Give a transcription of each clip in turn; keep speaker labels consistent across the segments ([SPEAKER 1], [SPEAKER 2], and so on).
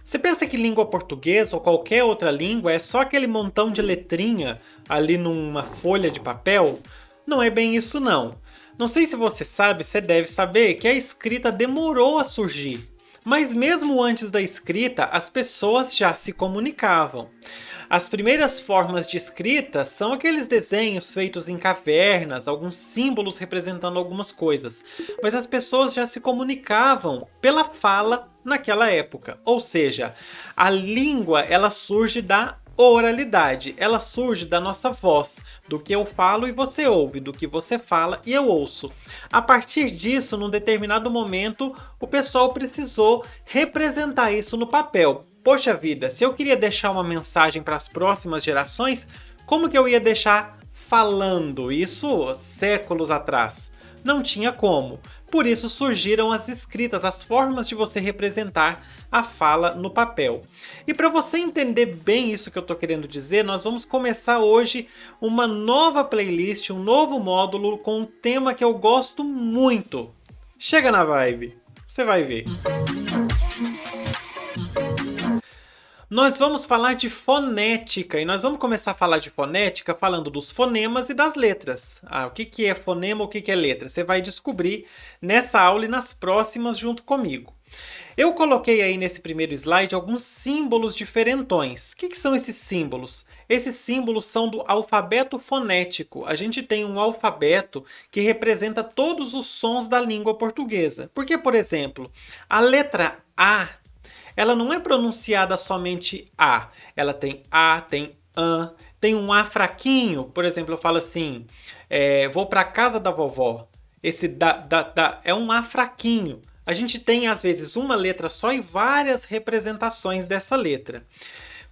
[SPEAKER 1] Você pensa que língua portuguesa ou qualquer outra língua é só aquele montão de letrinha ali numa folha de papel? Não é bem isso não. Não sei se você sabe, você deve saber que a escrita demorou a surgir. Mas mesmo antes da escrita, as pessoas já se comunicavam. As primeiras formas de escrita são aqueles desenhos feitos em cavernas, alguns símbolos representando algumas coisas. Mas as pessoas já se comunicavam pela fala naquela época. Ou seja, a língua ela surge da oralidade, ela surge da nossa voz, do que eu falo e você ouve, do que você fala e eu ouço. A partir disso, num determinado momento, o pessoal precisou representar isso no papel. Poxa vida, se eu queria deixar uma mensagem para as próximas gerações, como que eu ia deixar falando isso séculos atrás? Não tinha como. Por isso surgiram as escritas, as formas de você representar a fala no papel. E para você entender bem isso que eu estou querendo dizer, nós vamos começar hoje uma nova playlist, um novo módulo com um tema que eu gosto muito. Chega na vibe, você vai ver. Nós vamos falar de fonética e nós vamos começar a falar de fonética falando dos fonemas e das letras. O que é fonema, o que é letra? Você vai descobrir nessa aula e nas próximas junto comigo. Eu coloquei aí nesse primeiro slide alguns símbolos diferentões. O que são esses símbolos? Esses símbolos são do alfabeto fonético. A gente tem um alfabeto que representa todos os sons da língua portuguesa. Porque, por exemplo, a letra A ela não é pronunciada somente A. Ela tem A, tem an, tem um A fraquinho. Por exemplo, eu falo assim, vou para casa da vovó. Esse da é um A fraquinho. A gente tem, às vezes, uma letra só e várias representações dessa letra.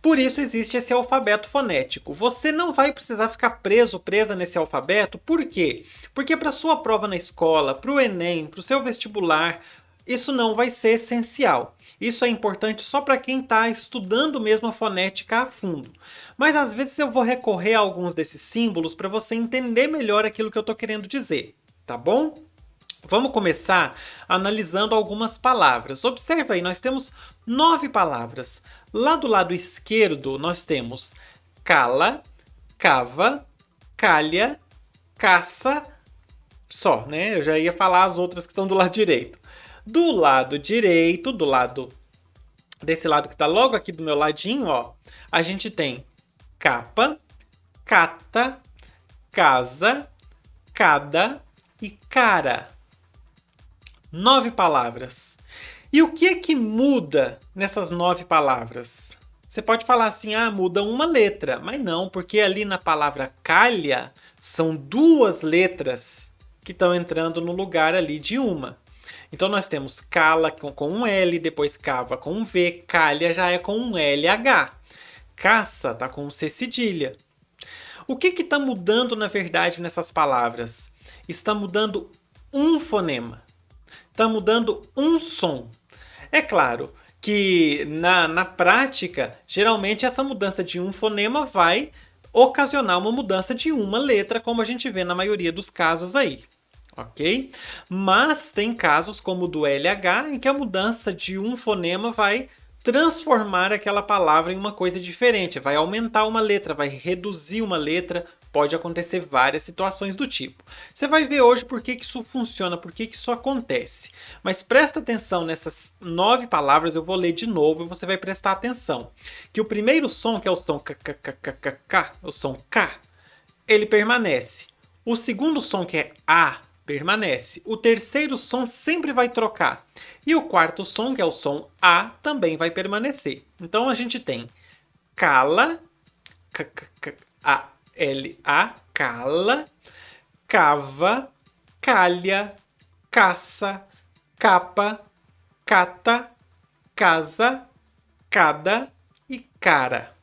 [SPEAKER 1] Por isso existe esse alfabeto fonético. Você não vai precisar ficar presa nesse alfabeto. Por quê? Porque para sua prova na escola, para o Enem, para o seu vestibular, isso não vai ser essencial. Isso é importante só para quem está estudando mesmo a fonética a fundo. Mas às vezes eu vou recorrer a alguns desses símbolos para você entender melhor aquilo que eu estou querendo dizer, tá bom? Vamos começar analisando algumas palavras. Observa aí, nós temos 9 palavras. Lá do lado esquerdo nós temos cala, cava, calha, caça, só, né? Eu já ia falar as outras que estão do lado direito. Do lado direito, desse lado que está logo aqui do meu ladinho, ó, a gente tem capa, cata, casa, cada e cara. 9 palavras. E o que é que muda nessas 9 palavras? Você pode falar assim, muda uma letra. Mas não, porque ali na palavra calha são 2 letras que estão entrando no lugar ali de uma. Então nós temos cala com um L, depois cava com um V, calha já é com um LH. Caça está com um C cedilha. O que está mudando na verdade nessas palavras? Está mudando um fonema. Está mudando um som. É claro que na prática, geralmente essa mudança de um fonema vai ocasionar uma mudança de uma letra, como a gente vê na maioria dos casos aí. Ok? Mas tem casos como o do LH, em que a mudança de um fonema vai transformar aquela palavra em uma coisa diferente, vai aumentar uma letra, vai reduzir uma letra, pode acontecer várias situações do tipo. Você vai ver hoje por que isso funciona, por que isso acontece. Mas presta atenção nessas 9 palavras, eu vou ler de novo e você vai prestar atenção. Que o primeiro som, que é o som k, o som K, ele permanece. O segundo som, que é A, permanece. O terceiro som sempre vai trocar. E o quarto som, que é o som A, também vai permanecer. Então a gente tem cala, A-L-A, cala, cava, calha, caça, capa, cata, casa, cada e cara.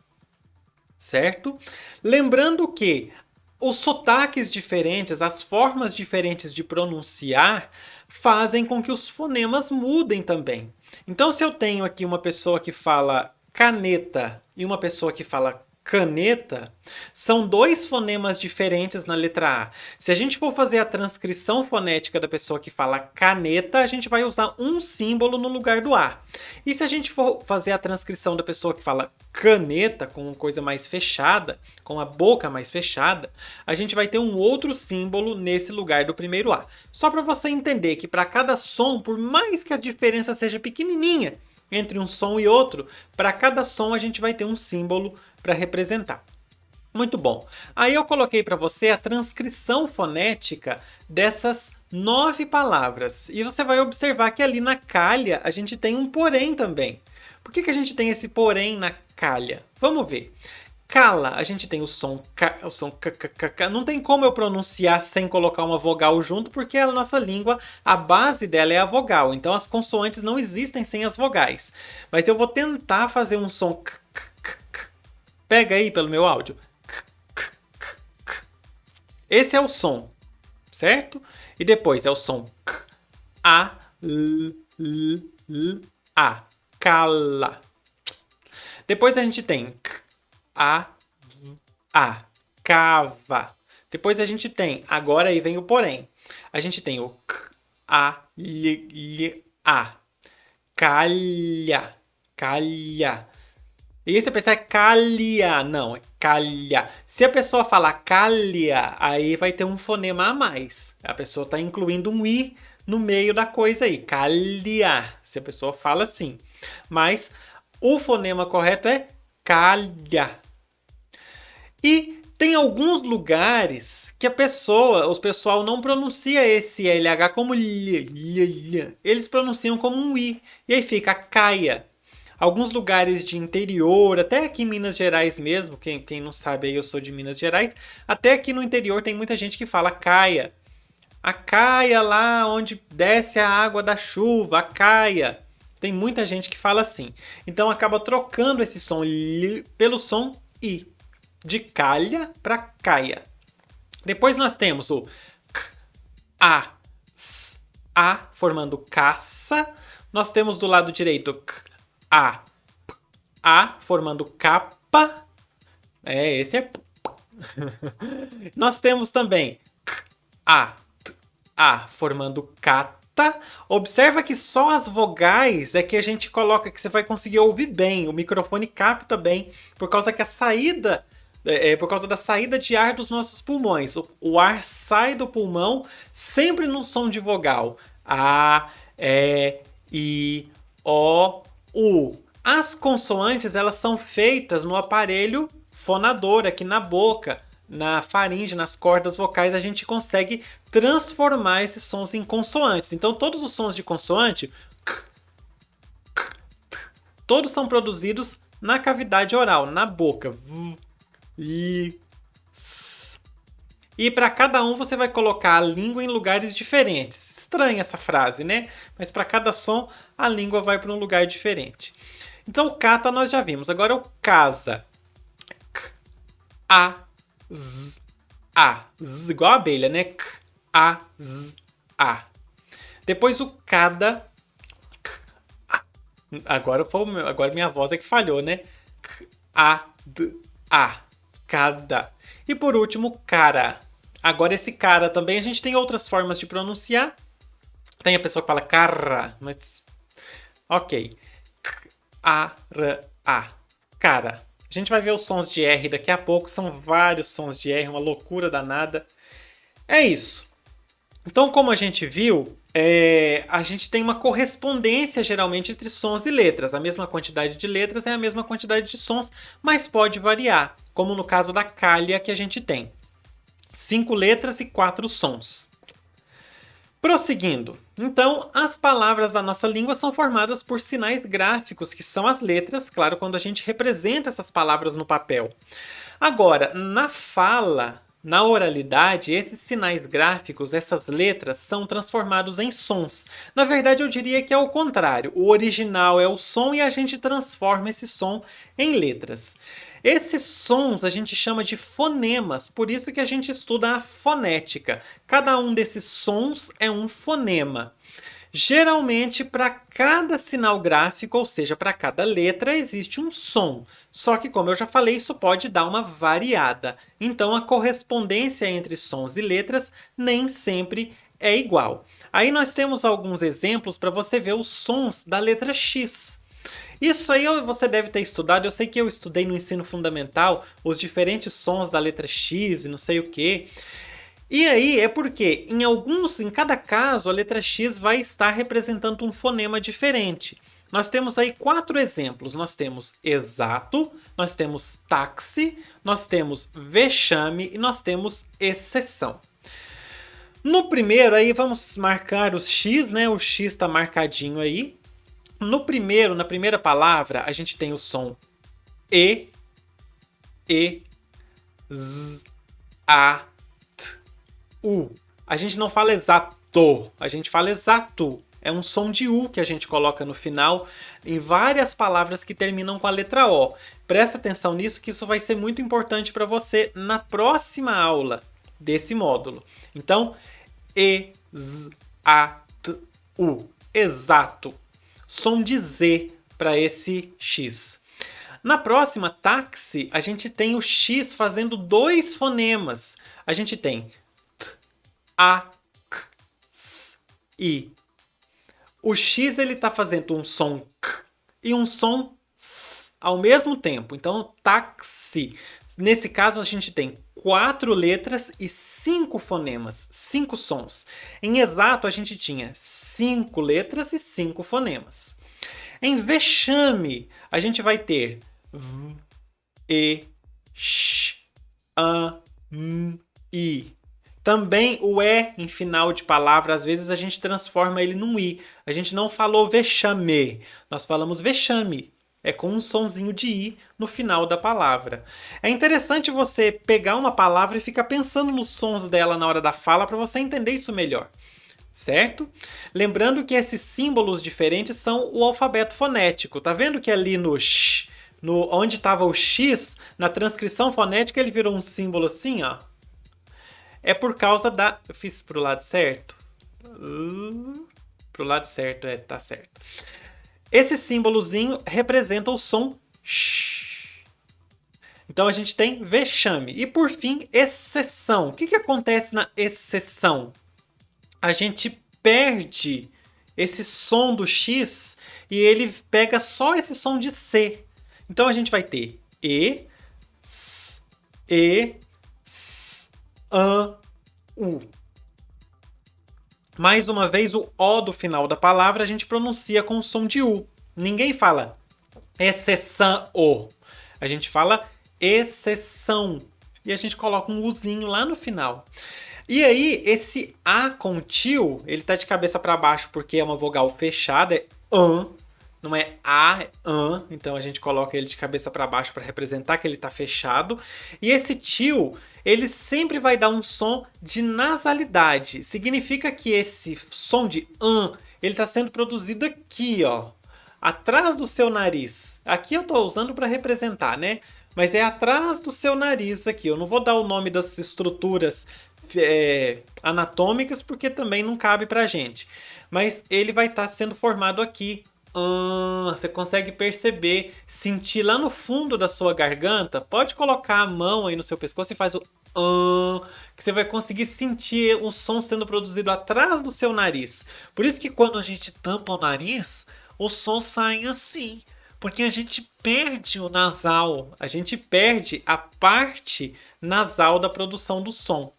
[SPEAKER 1] Certo? Lembrando que os sotaques diferentes, as formas diferentes de pronunciar fazem com que os fonemas mudem também. Então, se eu tenho aqui uma pessoa que fala caneta e uma pessoa que fala caneta, são dois fonemas diferentes na letra A. Se a gente for fazer a transcrição fonética da pessoa que fala caneta, a gente vai usar um símbolo no lugar do A. E se a gente for fazer a transcrição da pessoa que fala caneta, com uma coisa mais fechada, com a boca mais fechada, a gente vai ter um outro símbolo nesse lugar do primeiro A. Só para você entender que para cada som, por mais que a diferença seja pequenininha entre um som e outro, para cada som a gente vai ter um símbolo para representar. Muito bom. Aí eu coloquei para você a transcrição fonética dessas 9 palavras. E você vai observar que ali na calha a gente tem um porém também. Por que a gente tem esse porém na calha? Vamos ver. Cala, a gente tem o som K, o som K. Não tem como eu pronunciar sem colocar uma vogal junto, porque a nossa língua, a base dela é a vogal. Então as consoantes não existem sem as vogais. Mas eu vou tentar fazer um som K. Pega aí pelo meu áudio. Esse é o som, certo? E depois é o som K, A, L, A. Cala. Depois a gente tem K, A, cava. Depois a gente tem, agora aí vem o porém. A gente tem o K, A, A. Calha. E aí você pensa, é calha. Não, é calha. Se a pessoa falar calha, aí vai ter um fonema a mais. A pessoa está incluindo um i no meio da coisa aí. Calha. Se a pessoa fala assim. Mas o fonema correto é calha. E tem alguns lugares que o pessoal não pronuncia esse LH como lh. Eles pronunciam como um i. E aí fica caia. Alguns lugares de interior, até aqui em Minas Gerais mesmo, quem não sabe aí, eu sou de Minas Gerais, até aqui no interior tem muita gente que fala caia. A caia lá onde desce a água da chuva, a caia. Tem muita gente que fala assim. Então acaba trocando esse som pelo som i. De calha para caia. Depois nós temos o k, a, s, a, formando caça. Nós temos do lado direito k, a, p, a, formando capa. Esse é p. Nós temos também k, a, t, a, formando cata. Observa que só as vogais é que a gente coloca, que você vai conseguir ouvir bem. O microfone capta bem, por causa que a saída... por causa da saída de ar dos nossos pulmões. O ar sai do pulmão sempre no som de vogal. A, E, I, O, U. As consoantes, elas são feitas no aparelho fonador, aqui na boca, na faringe, nas cordas vocais, a gente consegue transformar esses sons em consoantes. Então, todos os sons de consoante, todos são produzidos na cavidade oral, na boca. E para cada um você vai colocar a língua em lugares diferentes. Estranha essa frase, né? Mas para cada som a língua vai para um lugar diferente. Então o cata nós já vimos. Agora o casa. K, A, Z, A. Z igual a abelha, né? K, A, Z, A. Depois o cada. K, A. Agora minha voz é que falhou, né? K, A, D, A. Cada. E por último, cara. Agora esse cara também, a gente tem outras formas de pronunciar. Tem a pessoa que fala cara, mas... Ok. K-A-R-A. Cara. A gente vai ver os sons de R daqui a pouco. São vários sons de R, uma loucura danada. É isso. Então, como a gente viu, a gente tem uma correspondência geralmente entre sons e letras. A mesma quantidade de letras é a mesma quantidade de sons, mas pode variar, como no caso da calha que a gente tem. 5 letras e 4 sons. Prosseguindo. Então, as palavras da nossa língua são formadas por sinais gráficos, que são as letras, claro, quando a gente representa essas palavras no papel. Agora, na fala... Na oralidade, esses sinais gráficos, essas letras, são transformados em sons. Na verdade, eu diria que é o contrário. O original é o som e a gente transforma esse som em letras. Esses sons a gente chama de fonemas, por isso que a gente estuda a fonética. Cada um desses sons é um fonema. Geralmente, para cada sinal gráfico, ou seja, para cada letra, existe um som. Só que, como eu já falei, isso pode dar uma variada. Então, a correspondência entre sons e letras nem sempre é igual. Aí nós temos alguns exemplos para você ver os sons da letra X. Isso aí você deve ter estudado. Eu sei que eu estudei no ensino fundamental os diferentes sons da letra X e não sei o que. E aí é porque em cada caso, a letra X vai estar representando um fonema diferente. Nós temos aí 4 exemplos. Nós temos exato, nós temos táxi, nós temos vexame e nós temos exceção. No primeiro aí vamos marcar os X, né? O X está marcadinho aí. Na primeira palavra, a gente tem o som E, Z, A, U. A gente não fala exato, a gente fala exato. É um som de U que a gente coloca no final em várias palavras que terminam com a letra O. Presta atenção nisso que isso vai ser muito importante para você na próxima aula desse módulo. Então, E-Z-A-T-U. Exato. Som de Z para esse X. Na próxima, táxi, a gente tem o X fazendo 2 fonemas. A gente tem T, A, K, S, I. O X ele está fazendo um som K e um som S ao mesmo tempo. Então, táxi. Nesse caso, a gente tem 4 letras e 5 fonemas, 5 sons. Em exato, a gente tinha 5 letras e 5 fonemas. Em vexame, a gente vai ter V, E, X, A, M, I. Também o E em final de palavra, às vezes a gente transforma ele num I. A gente não falou vexame, nós falamos vexame. É com um sonzinho de I no final da palavra. É interessante você pegar uma palavra e ficar pensando nos sons dela na hora da fala para você entender isso melhor. Certo? Lembrando que esses símbolos diferentes são o alfabeto fonético. Tá vendo que ali no X, onde estava o X, na transcrição fonética ele virou um símbolo assim, ó. É por causa da... Eu fiz pro lado certo? Pro lado certo, tá certo. Esse símbolozinho representa o som X. Então a gente tem vexame. E por fim, exceção. O que acontece na exceção? A gente perde esse som do X e ele pega só esse som de C. Então a gente vai ter E, S, A, U. Mais uma vez, o O do final da palavra a gente pronuncia com o som de U. Ninguém fala exceção. A gente fala exceção. E a gente coloca um Uzinho lá no final. E aí, esse A com tio, ele tá de cabeça para baixo porque é uma vogal fechada, é an, não é A, é an. Então a gente coloca ele de cabeça para baixo para representar que ele tá fechado. E esse tio, ele sempre vai dar um som de nasalidade. Significa que esse som de an, ele tá sendo produzido aqui, ó, atrás do seu nariz. Aqui eu tô usando para representar, né? Mas é atrás do seu nariz aqui. Eu não vou dar o nome das estruturas anatômicas porque também não cabe pra gente. Mas ele vai estar sendo formado aqui. Você consegue perceber, sentir lá no fundo da sua garganta. Pode colocar a mão aí no seu pescoço e faz o que você vai conseguir sentir o som sendo produzido atrás do seu nariz. Por isso que quando a gente tampa o nariz, o som sai assim. Porque a gente perde o nasal, a gente perde a parte nasal da produção do som.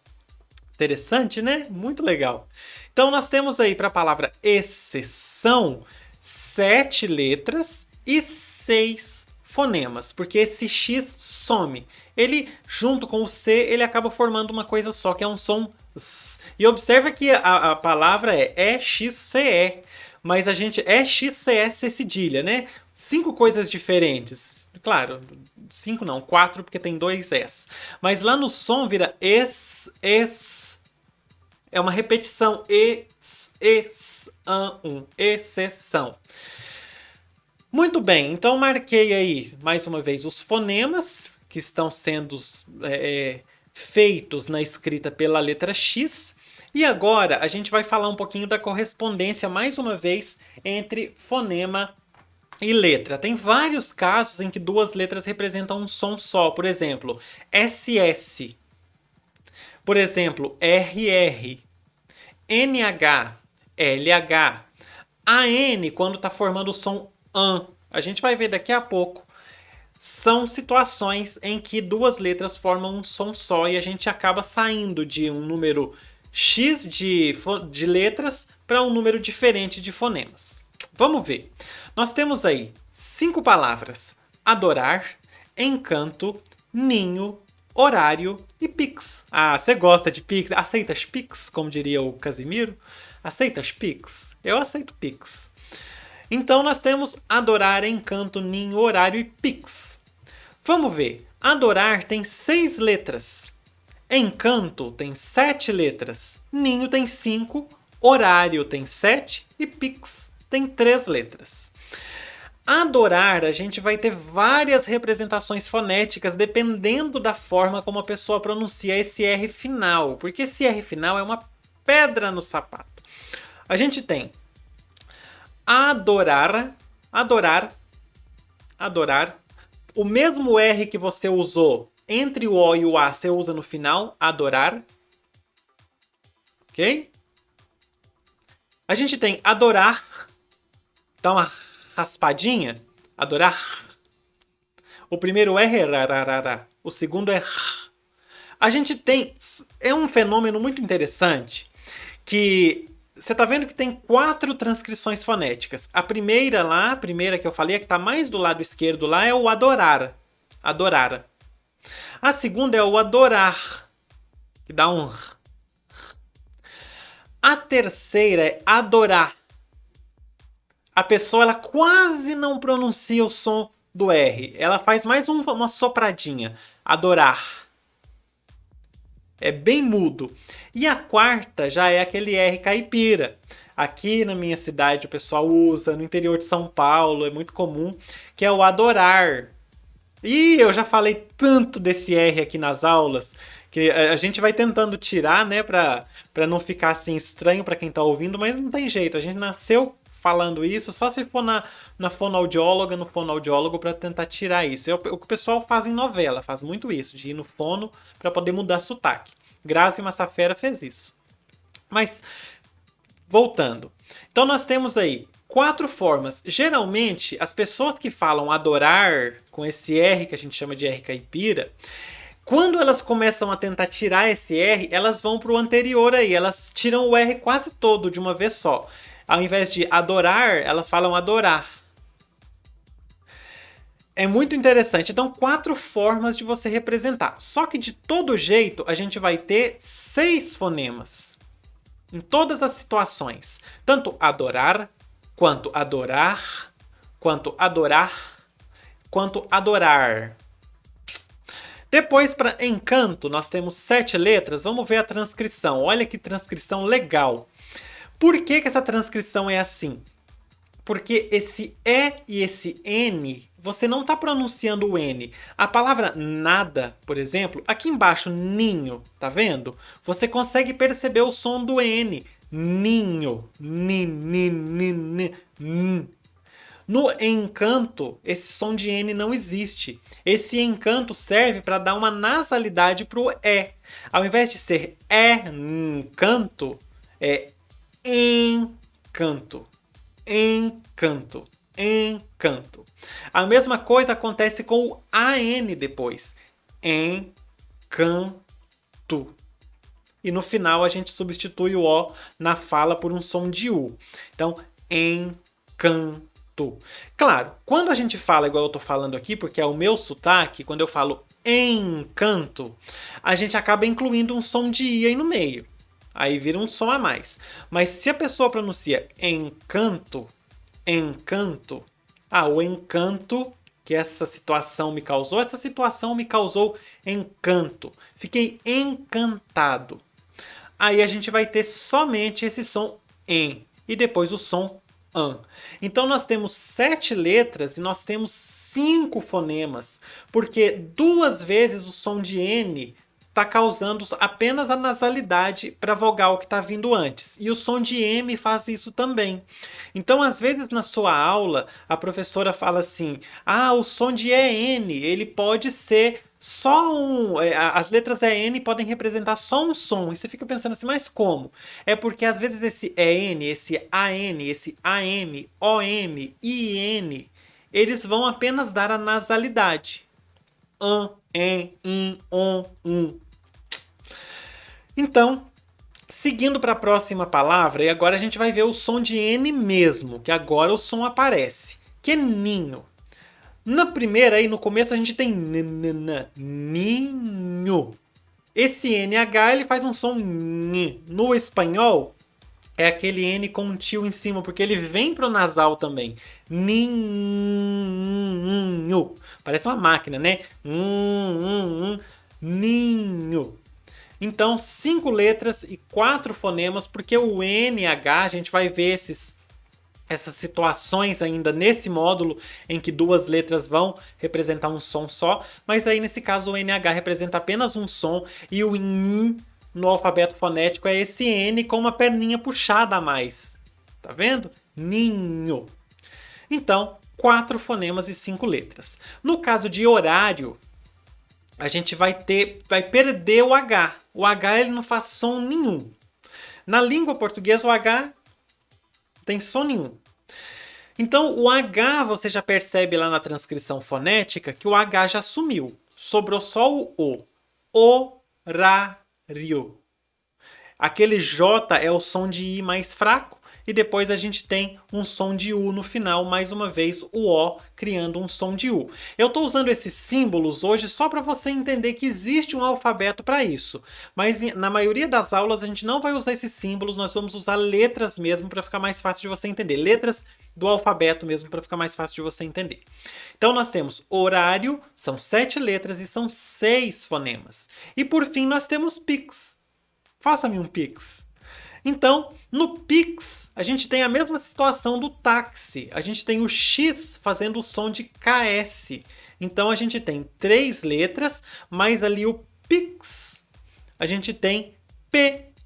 [SPEAKER 1] Interessante, né? Muito legal. Então nós temos aí para a palavra exceção 7 letras e 6 fonemas, porque esse X some. Ele, junto com o C, ele acaba formando uma coisa só, que é um som S. E observa que a palavra é EXCE, mas a gente EXCE cedilha, né? 5 coisas diferentes. Claro, 5 não, 4 porque tem 2 S. Mas lá no som vira es. É uma repetição. Exceção. Muito bem, então marquei aí mais uma vez os fonemas que estão sendo feitos na escrita pela letra X. E agora a gente vai falar um pouquinho da correspondência, mais uma vez, entre fonema e letra. Tem vários casos em que duas letras representam um som só. Por exemplo, SS. Por exemplo, RR. NH. LH. AN, quando está formando o som AN. A gente vai ver daqui a pouco. São situações em que duas letras formam um som só e a gente acaba saindo de um número X de letras para um número diferente de fonemas. Vamos ver. Nós temos aí 5 palavras: adorar, encanto, ninho, horário e Pix. Ah, você gosta de Pix? Aceitas Pix, como diria o Casimiro? Aceitas Pix? Eu aceito Pix. Então nós temos adorar, encanto, ninho, horário e Pix. Vamos ver. Adorar tem 6 letras. Encanto tem 7 letras. Ninho tem 5. Horário tem 7. E Pix tem 3 letras. Adorar, a gente vai ter várias representações fonéticas dependendo da forma como a pessoa pronuncia esse R final. Porque esse R final é uma pedra no sapato. A gente tem adorar, adorar, adorar. O mesmo R que você usou entre o O e o A, você usa no final, adorar. Ok? A gente tem adorar. Dá uma raspadinha. Adorar. O primeiro R é rararara. O segundo é r. A gente tem... É um fenômeno muito interessante que... Você tá vendo que tem 4 transcrições fonéticas. A primeira lá, a primeira que eu falei, a que tá mais do lado esquerdo lá, é o adorar. Adorar. A segunda é o adorar, que dá um r. A terceira é adorar. A pessoa ela quase não pronuncia o som do R. Ela faz mais uma sopradinha. Adorar. É bem mudo. E a quarta já é aquele R caipira. Aqui na minha cidade o pessoal usa, no interior de São Paulo é muito comum, que é o adorar. E eu já falei tanto desse R aqui nas aulas, que a gente vai tentando tirar, né, pra não ficar assim estranho pra quem tá ouvindo, mas não tem jeito, a gente nasceu falando isso, só se for na fonoaudióloga, no fonoaudiólogo para tentar tirar isso. O que o pessoal faz em novela, faz muito isso, de ir no fono para poder mudar sotaque. Grazi Massafera fez isso. Mas, voltando. Então nós temos aí 4 formas. Geralmente, as pessoas que falam adorar, com esse R que a gente chama de R caipira, quando elas começam a tentar tirar esse R, elas vão para o anterior aí, elas tiram o R quase todo de uma vez só. Ao invés de adorar, elas falam adorar. É muito interessante. Então, 4 formas de você representar. Só que de todo jeito, a gente vai ter 6 fonemas. Em todas as situações. Tanto adorar, quanto adorar, quanto adorar, quanto adorar. Depois, para encanto, nós temos 7 letras. Vamos ver a transcrição. Olha que transcrição legal. Por que essa transcrição é assim? Porque esse E e esse N, você não está pronunciando o N. A palavra nada, por exemplo, aqui embaixo, ninho, tá vendo? Você consegue perceber o som do N. Ninho. No encanto, esse som de N não existe. Esse encanto serve para dar uma nasalidade para o E. Ao invés de ser encanto, é encanto, encanto, encanto. A mesma coisa acontece com o AN depois. Encanto. E no final a gente substitui o O na fala por um som de U. Então, encanto. Claro, quando a gente fala igual eu tô falando aqui, porque é o meu sotaque, quando eu falo encanto, a gente acaba incluindo um som de I aí no meio. Aí vira um som a mais. Mas se a pessoa pronuncia encanto, encanto, o encanto que essa situação me causou encanto. Fiquei encantado. Aí a gente vai ter somente esse som em e depois o som an. Então nós temos 7 letras e nós temos 5 fonemas, porque 2 vezes o som de N está causando apenas a nasalidade para a vogal que está vindo antes. E o som de M faz isso também. Então, às vezes, na sua aula, a professora fala assim: ah, o som de EN, ele pode ser só um. As letras EN podem representar só um som. E você fica pensando assim, mas como? É porque às vezes esse EN, esse AN, esse AM, OM, IN, eles vão apenas dar a nasalidade. An, en, in, on, Então, seguindo para a próxima palavra, e agora a gente vai ver o som de N mesmo, que agora o som aparece, que é ninho. Na primeira aí, no começo, a gente tem ninho. Esse NH, ele faz um som n. No espanhol, é aquele N com um tio em cima, porque ele vem pro nasal também. Ninho. Parece uma máquina, né? Ninho. Então, 5 letras e 4 fonemas, porque o NH, a gente vai ver essas situações ainda nesse módulo em que 2 letras vão representar um som só, mas aí nesse caso o NH representa apenas um som e o IN no alfabeto fonético é esse N com uma perninha puxada a mais. Tá vendo? Ninho. Então, 4 fonemas e 5 letras. No caso de horário, a gente vai perder o H. O H ele não faz som nenhum. Na língua portuguesa, o H não tem som nenhum. Então, o H, você já percebe lá na transcrição fonética que o H já sumiu. Sobrou só o O. Horário. Aquele J é o som de I mais fraco. E depois a gente tem um som de U no final, mais uma vez o O criando um som de U. Eu estou usando esses símbolos hoje só para você entender que existe um alfabeto para isso. Mas na maioria das aulas a gente não vai usar esses símbolos, nós vamos usar letras mesmo para ficar mais fácil de você entender. Letras do alfabeto mesmo para ficar mais fácil de você entender. Então nós temos horário, são 7 letras e são 6 fonemas. E por fim nós temos Pix. Faça-me um Pix. Então, no Pix, a gente tem a mesma situação do táxi. A gente tem o X fazendo o som de KS. Então, a gente tem 3 letras, mas ali o Pix, a gente tem P-I-K-S.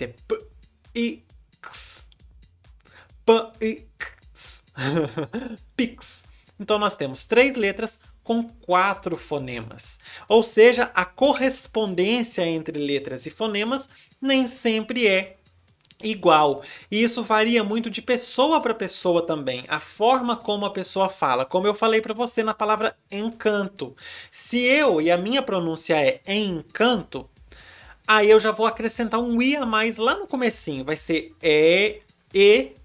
[SPEAKER 1] É P-I-X. P-I-X. Pix. Então, nós temos 3 letras com 4 fonemas. Ou seja, a correspondência entre letras e fonemas nem sempre é igual. E isso varia muito de pessoa para pessoa também. A forma como a pessoa fala. Como eu falei para você na palavra encanto. Se eu e a minha pronúncia é encanto, aí eu já vou acrescentar um I a mais lá no comecinho. Vai ser E-I-N.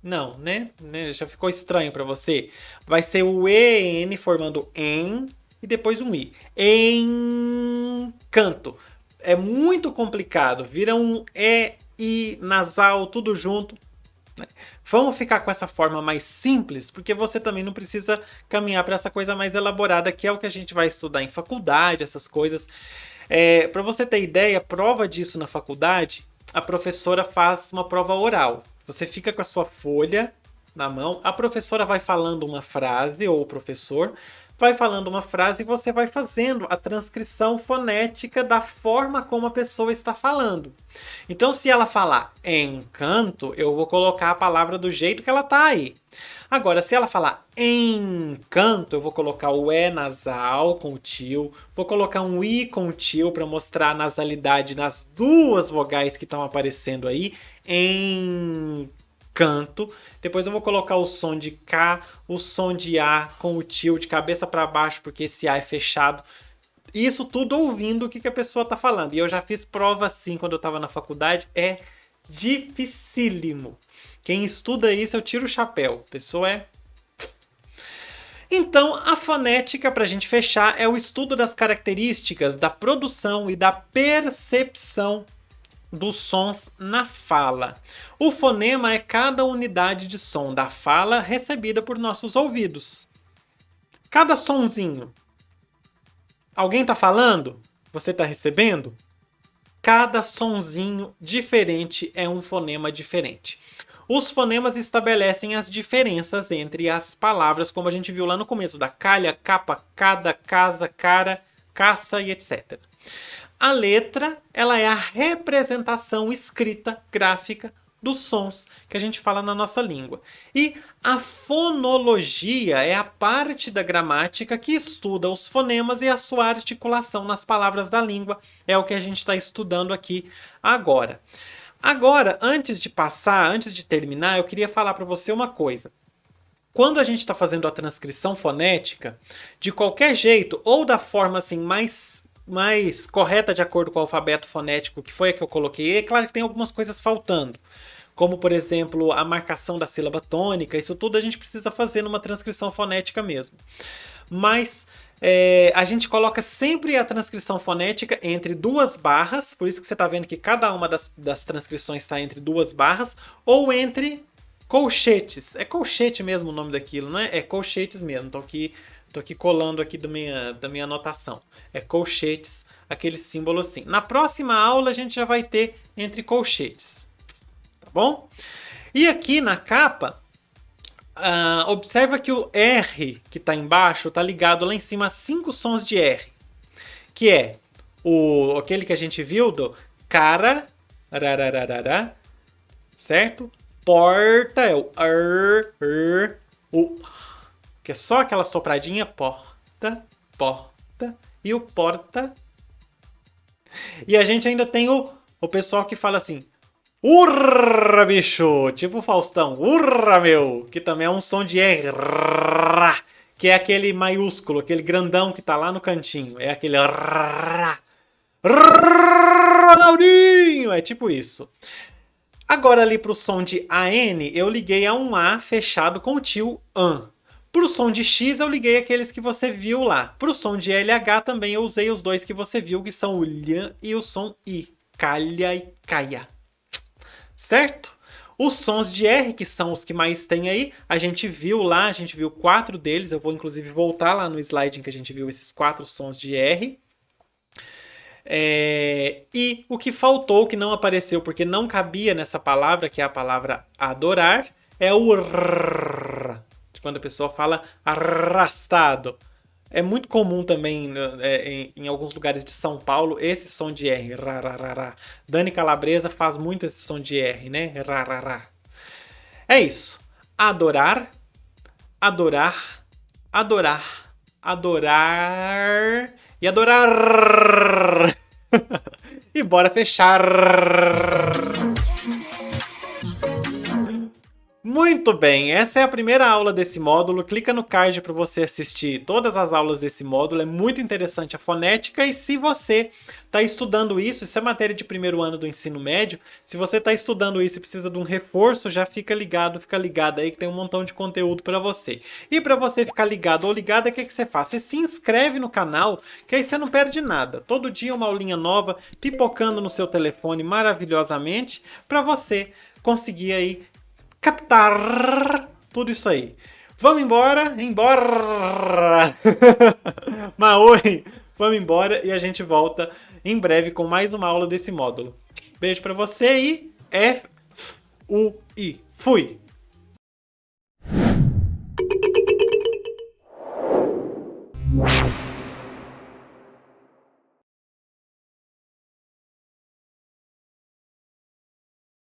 [SPEAKER 1] Não, né? Já ficou estranho para você? Vai ser o EN formando em e depois um I. Encanto. É muito complicado. Vira um E-I nasal, tudo junto. Vamos ficar com essa forma mais simples, porque você também não precisa caminhar para essa coisa mais elaborada, que é o que a gente vai estudar em faculdade, essas coisas. Para você ter ideia, prova disso na faculdade, a professora faz uma prova oral. Você fica com a sua folha na mão, a professora vai falando uma frase, ou o professor vai falando uma frase e você vai fazendo a transcrição fonética da forma como a pessoa está falando. Então, se ela falar encanto, eu vou colocar a palavra do jeito que ela está aí. Agora, se ela falar encanto, eu vou colocar o E nasal com o tio, vou colocar um I com o tio para mostrar a nasalidade nas 2 vogais que estão aparecendo aí. Encanto. Depois eu vou colocar o som de K, o som de A com o tio de cabeça para baixo, porque esse A é fechado. Isso tudo ouvindo o que a pessoa está falando. E eu já fiz prova assim quando eu estava na faculdade. É dificílimo. Quem estuda isso, eu tiro o chapéu. A pessoa é... Então, a fonética, para a gente fechar, é o estudo das características da produção e da percepção dos sons na fala. O fonema é cada unidade de som da fala recebida por nossos ouvidos. Cada sonzinho. Alguém está falando? Você está recebendo? Cada sonzinho diferente é um fonema diferente. os fonemas estabelecem as diferenças entre as palavras, como a gente viu lá no começo, da calha, capa, cada, casa, cara, caça e etc. A letra, ela é a representação escrita, gráfica, dos sons que a gente fala na nossa língua. E a fonologia é a parte da gramática que estuda os fonemas e a sua articulação nas palavras da língua. É o que a gente está estudando aqui agora. Agora, antes de terminar, eu queria falar para você uma coisa. Quando a gente está fazendo a transcrição fonética, de qualquer jeito, ou da forma assim mais correta de acordo com o alfabeto fonético, que foi a que eu coloquei, é claro que tem algumas coisas faltando. Como, por exemplo, a marcação da sílaba tônica, isso tudo a gente precisa fazer numa transcrição fonética mesmo. Mas a gente coloca sempre a transcrição fonética entre duas barras, por isso que você está vendo que cada uma das transcrições está entre duas barras, ou entre colchetes. É colchete mesmo o nome daquilo, não é? É colchetes mesmo. Tô aqui colando aqui da minha anotação. É colchetes, aquele símbolo assim. Na próxima aula a gente já vai ter entre colchetes. Tá bom? E aqui na capa, observa que o R que está embaixo está ligado lá em cima a 5 sons de R. Que é aquele que a gente viu do cara, rarararara, certo? Porta é o o que é só aquela sopradinha, porta, porta, e o porta. E a gente ainda tem o pessoal que fala assim, urra, bicho, tipo o Faustão, urra, meu, que também é um som de R, que é aquele maiúsculo, aquele grandão que tá lá no cantinho, é aquele Ronaldinho, é tipo isso. Agora ali pro som de AN, eu liguei a um A fechado com o tio AN. Pro som de X eu liguei aqueles que você viu lá. Pro som de LH também eu usei os dois que você viu, que são o LHAN e o som I. Calha e caia. Certo? Os sons de R, que são os que mais tem aí, a gente viu 4 deles. Eu vou inclusive voltar lá no slide em que a gente viu esses 4 sons de R. E o que faltou, que não apareceu porque não cabia nessa palavra, que é a palavra adorar, é o rrr, quando a pessoa fala arrastado. É muito comum também em alguns lugares de São Paulo esse som de R. Rararara. Dani Calabresa faz muito esse som de R, né? Rararara. É isso. Adorar, adorar, adorar, adorar e adorar. E bora fechar. Muito bem, essa é a primeira aula desse módulo. Clica no card para você assistir todas as aulas desse módulo. É muito interessante a fonética e se você está estudando isso é matéria de primeiro ano do ensino médio, se você está estudando isso e precisa de um reforço, já fica ligado aí que tem um montão de conteúdo para você. E para você ficar ligado ou ligada, o que você faz? Você se inscreve no canal, que aí você não perde nada. Todo dia uma aulinha nova, pipocando no seu telefone maravilhosamente, para você conseguir aí captar tudo isso aí. Vamos embora? Embora! Maoi! Vamos embora e a gente volta em breve com mais uma aula desse módulo. Beijo pra você e F-U-I. Fui!